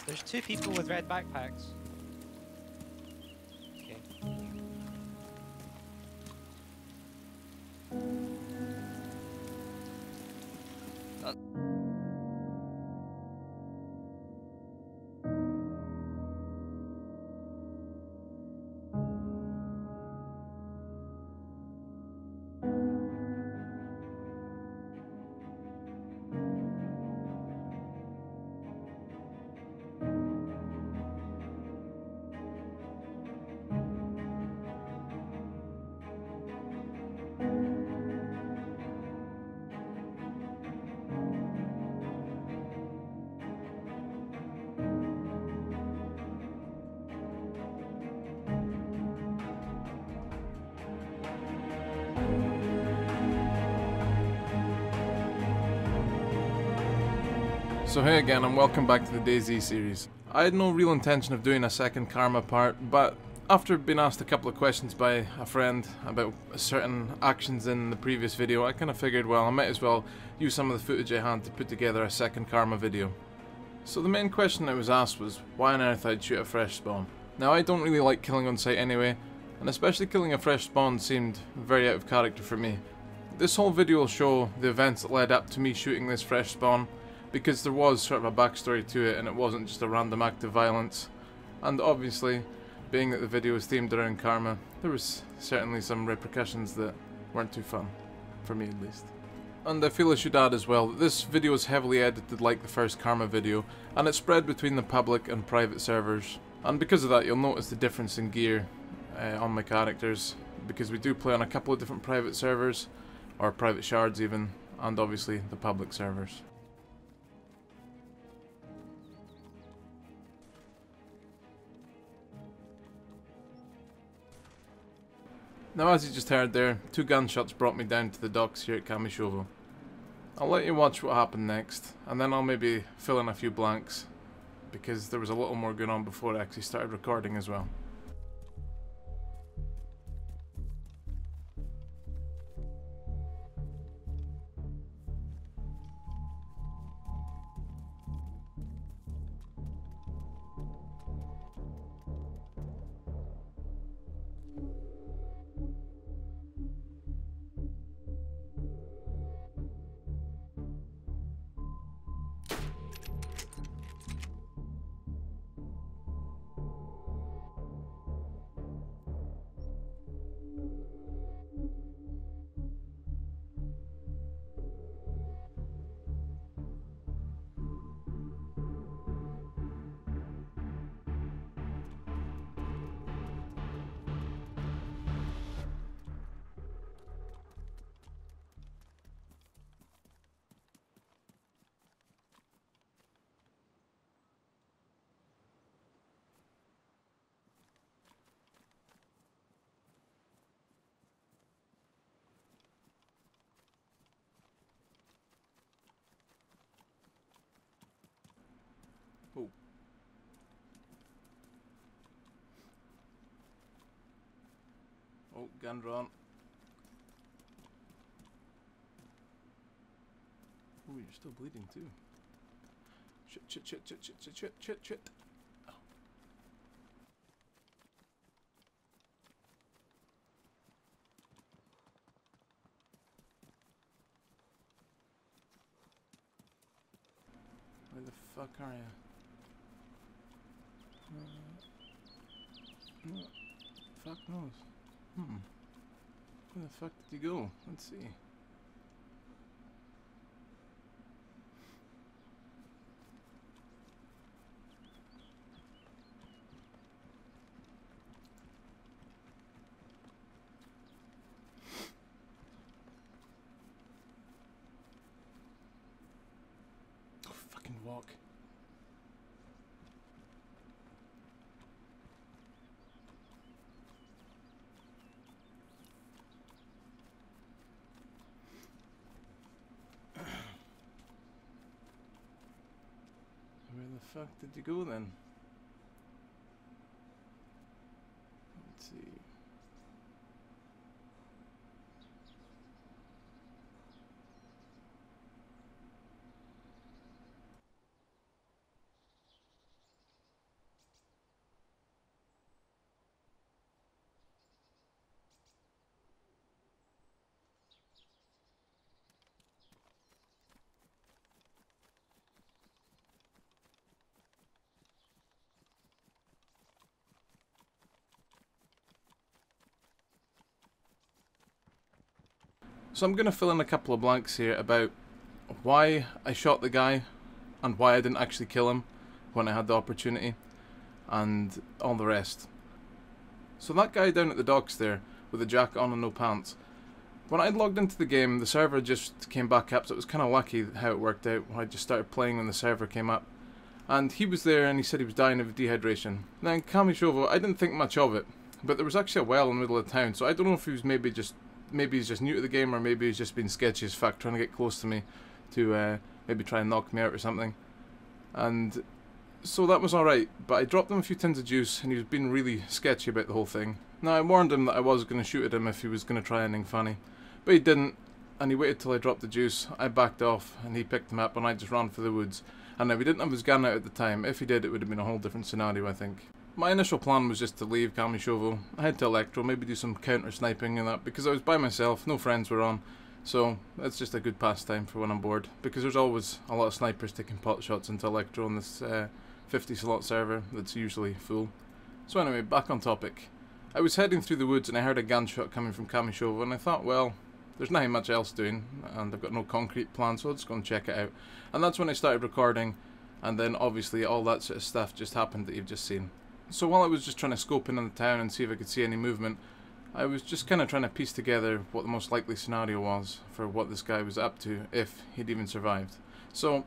There's two people with red backpacks. Okay. So hey again, and welcome back to the DayZ series. I had no real intention of doing a second Karma part, but after being asked a couple of questions by a friend about certain actions in the previous video, I kind of figured, well, I might as well use some of the footage I had to put together a second Karma video. So the main question I was asked was, why on earth I'd shoot a fresh spawn? Now I don't really like killing on sight anyway, and especially killing a fresh spawn seemed very out of character for me. This whole video will show the events that led up to me shooting this fresh spawn, because there was sort of a backstory to it and it wasn't just a random act of violence. And obviously, being that the video was themed around Karma, there was certainly some repercussions that weren't too fun, for me at least. And I feel I should add as well that this video is heavily edited like the first Karma video, and it's spread between the public and private servers. And because of that, you'll notice the difference in gear on my characters, because we do play on a couple of different private servers, or private shards even, and obviously the public servers. Now, as you just heard there, 2 gunshots brought me down to the docks here at Kamishovo. I'll let you watch what happened next, and then I'll maybe fill in a few blanks, because there was a little more going on before I actually started recording as well. Oh. Oh, gun drawn. Oh, you're still bleeding too. Shit, shit, shit, shit, shit, shit, shit, shit, shit. Oh. Where the fuck are you? No. Fuck knows. Where the fuck did you go? Let's see. Oh, fucking walk. Where the fuck did you go then? Let's see. So I'm going to fill in a couple of blanks here about why I shot the guy and why I didn't actually kill him when I had the opportunity, and all the rest. So that guy down at the docks there with the jacket on and no pants, when I logged into the game, the server just came back up, so it was kind of lucky how it worked out. I just started playing when the server came up, and he was there and he said he was dying of dehydration. Now in Kamishovo, I didn't think much of it, but there was actually a well in the middle of town, so I don't know if he was maybe he's just new to the game, or maybe he's just been sketchy as fuck trying to get close to me to maybe try and knock me out or something. And so that was alright, but I dropped him a few tins of juice and he was being really sketchy about the whole thing. Now I warned him that I was going to shoot at him if he was going to try anything funny, but he didn't, and he waited till I dropped the juice. I backed off and he picked him up and I just ran for the woods. And now he didn't have his gun out at the time. If he did, it would have been a whole different scenario, I think. My initial plan was just to leave Kamishovo, head to Electro, maybe do some counter sniping and that, because I was by myself, no friends were on, so that's just a good pastime for when I'm bored, because there's always a lot of snipers taking pot shots into Electro on this 50 slot server that's usually full. So anyway, back on topic. I was heading through the woods and I heard a gunshot coming from Kamishovo, and I thought, well, there's nothing much else doing and I've got no concrete plan, so I'll just go and check it out. And that's when I started recording, and then obviously all that sort of stuff just happened that you've just seen. So while I was just trying to scope in on the town and see if I could see any movement, I was just kind of trying to piece together what the most likely scenario was for what this guy was up to, if he'd even survived. So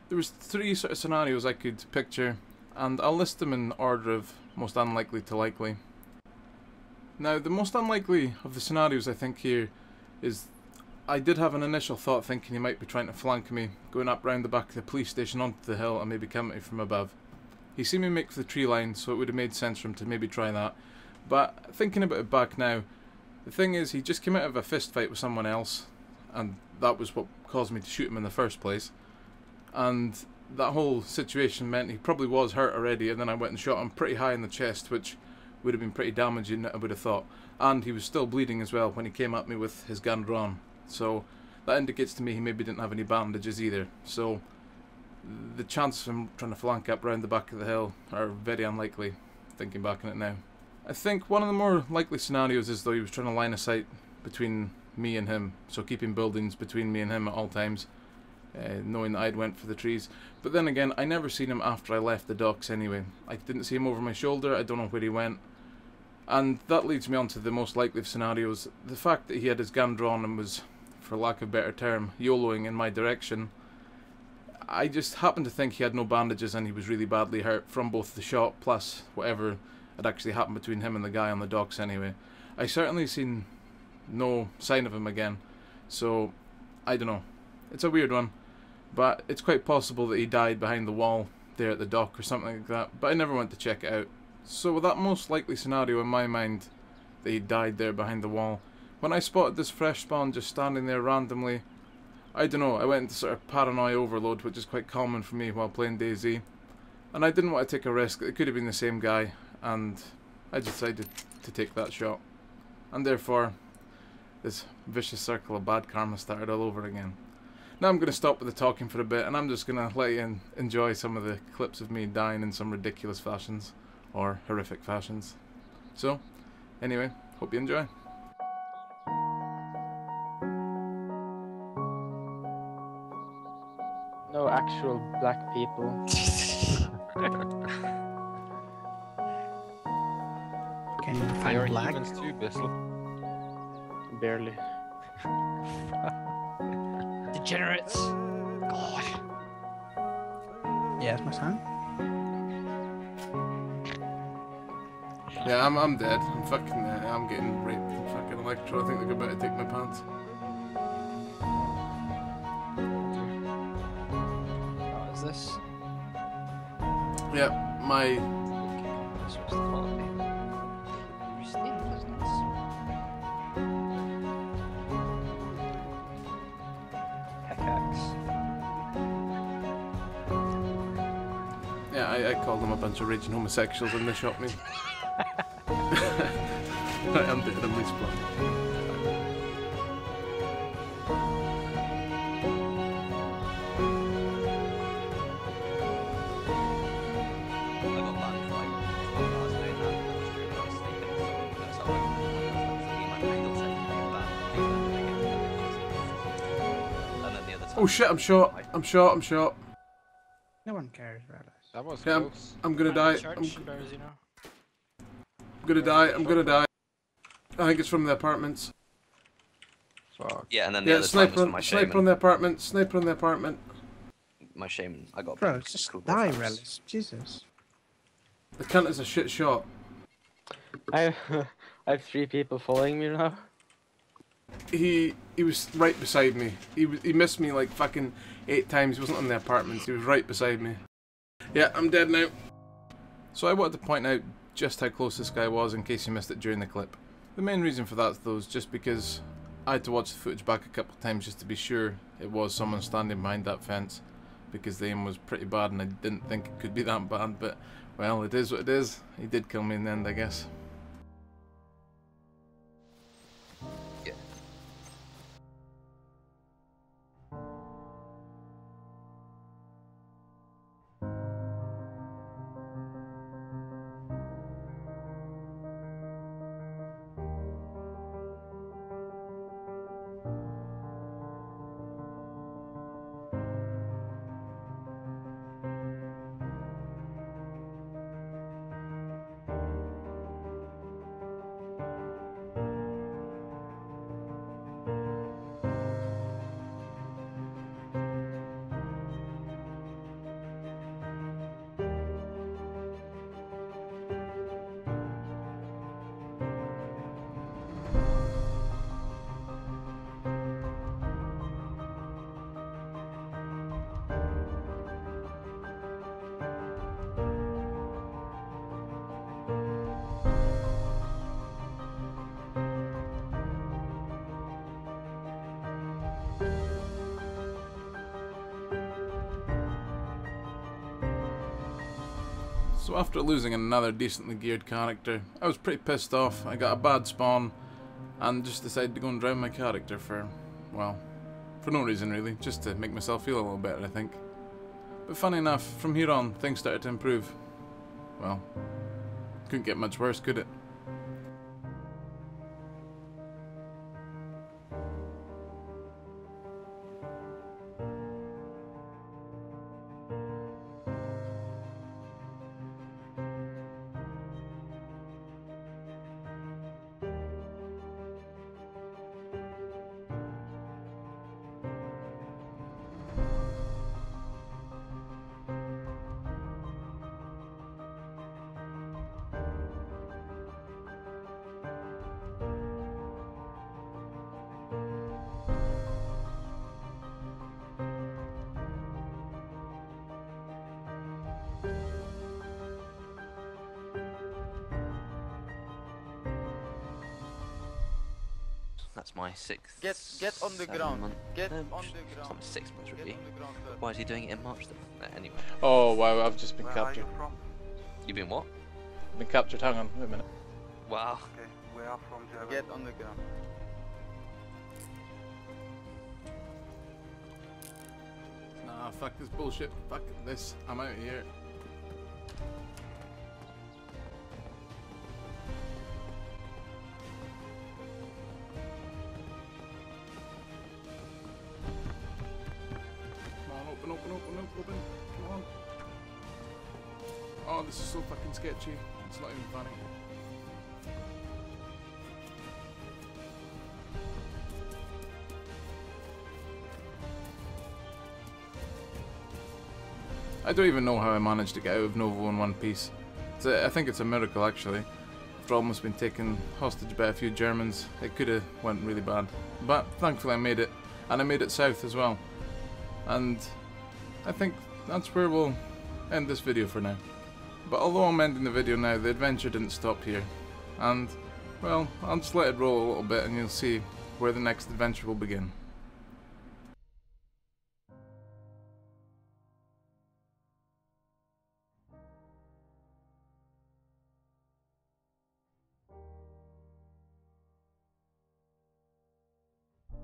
there was 3 sort of scenarios I could picture, and I'll list them in order of most unlikely to likely. Now the most unlikely of the scenarios I think here is, I did have an initial thought thinking he might be trying to flank me, going up round the back of the police station onto the hill and maybe come at me from above. He seen me make for the tree line, so it would have made sense for him to maybe try that. But thinking about it back now, the thing is, he just came out of a fist fight with someone else, and that was what caused me to shoot him in the first place. And that whole situation meant he probably was hurt already, and then I went and shot him pretty high in the chest, which would have been pretty damaging, I would have thought. And he was still bleeding as well when he came at me with his gun drawn. So that indicates to me he maybe didn't have any bandages either. So the chances of him trying to flank up round the back of the hill are very unlikely, thinking back on it now. I think one of the more likely scenarios is though he was trying to line a sight between me and him, so keeping buildings between me and him at all times, knowing that I'd went for the trees. But then again, I never seen him after I left the docks anyway. I didn't see him over my shoulder, I don't know where he went. And that leads me on to the most likely of scenarios. The fact that he had his gun drawn and was, for lack of a better term, YOLOing in my direction. I just happened to think he had no bandages and he was really badly hurt from both the shot plus whatever had actually happened between him and the guy on the docks anyway. I certainly seen no sign of him again, so I don't know. It's a weird one, but it's quite possible that he died behind the wall there at the dock or something like that, but I never went to check it out. So with that most likely scenario in my mind, that he died there behind the wall, when I spotted this fresh spawn just standing there randomly, I don't know, I went into sort of paranoia overload, which is quite common for me while playing DayZ, and I didn't want to take a risk. It could have been the same guy, and I decided to take that shot. And therefore, this vicious circle of bad karma started all over again. Now I'm going to stop with the talking for a bit, and I'm just going to let you enjoy some of the clips of me dying in some ridiculous fashions, or horrific fashions. So, anyway, hope you enjoy. No actual black people. Can you They find are black? humans too, Bissell. Barely. Degenerates! God. Yes, my son. Yeah, I'm dead. I'm getting raped in fucking Electro. I think they're about to take my pants. What is this? Yeah, my... This was the quality. Pristine business. Pickaxe. Yeah, I called them a bunch of raging homosexuals and they shot me. Right, I'm dead, I'm respawned. Oh shit, I'm shot. I'm shot, I'm shot. No one cares about us. That was Yeah, close. I'm gonna Behind die. the I'm church, there's, you know. gonna die, I'm gonna die. I think it's from the apartments. Fuck. Yeah, and then the Yeah, other time was sniper for my on, sniper on shaman. the apartment, sniper on the apartment. My shaman, I got Bro, banned. just Cool die, buffs. Relish. Jesus. The cunt is a shit shot. I I have 3 people following me now. He was right beside me. He missed me like fucking 8 times. He wasn't on the apartments. He was right beside me. Yeah, I'm dead now. So I wanted to point out just how close this guy was in case you missed it during the clip. The main reason for that though is just because I had to watch the footage back a couple of times just to be sure it was someone standing behind that fence, because the aim was pretty bad and I didn't think it could be that bad, but well, it is what it is. He did kill me in the end, I guess. Yeah. So after losing another decently geared character, I was pretty pissed off. I got a bad spawn and just decided to go and drown my character for, well, for no reason really, just to make myself feel a little better, I think. But funny enough, from here on, things started to improve. Well, couldn't get much worse, could it? That's my 6th. Get on the ground. month. Get No, on the it's ground. not my 6th month Get review. on the ground. Why is he doing it in March then? Anyway. Oh wow, I've just been Where are captured. you from? You've been what? Been captured, hang on, wait a minute. Wow. Okay, we are from Germany. Get on the ground. Nah, fuck this bullshit. Fuck this. I'm out of here. Come on, open. Come on. Oh, this is so fucking sketchy. It's not even funny. I don't even know how I managed to get out of Novo in one piece. I think it's a miracle actually. After almost being taken hostage by a few Germans, it could have went really bad. But thankfully I made it, and I made it south as well. And I think that's where we'll end this video for now. But although I'm ending the video now, the adventure didn't stop here. And, well, I'll just let it roll a little bit and you'll see where the next adventure will begin.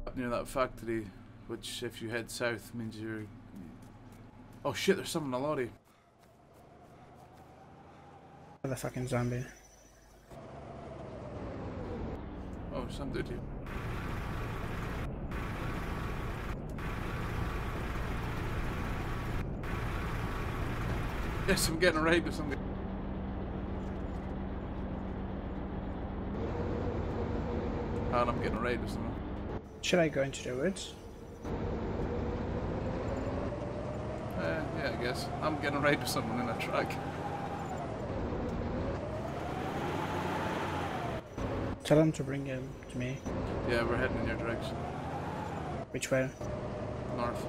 Up near that factory, which if you head south means you're... Oh shit, there's someone in a lorry. The fucking zombie. Oh, some dude here. Yes, I'm getting a ride with somebody. And I'm getting a ride with someone. Should I go into the woods? Yeah, I guess. I'm getting a ride with someone in a truck. Tell them to bring him to me. Yeah, we're heading in your direction. Which way? North.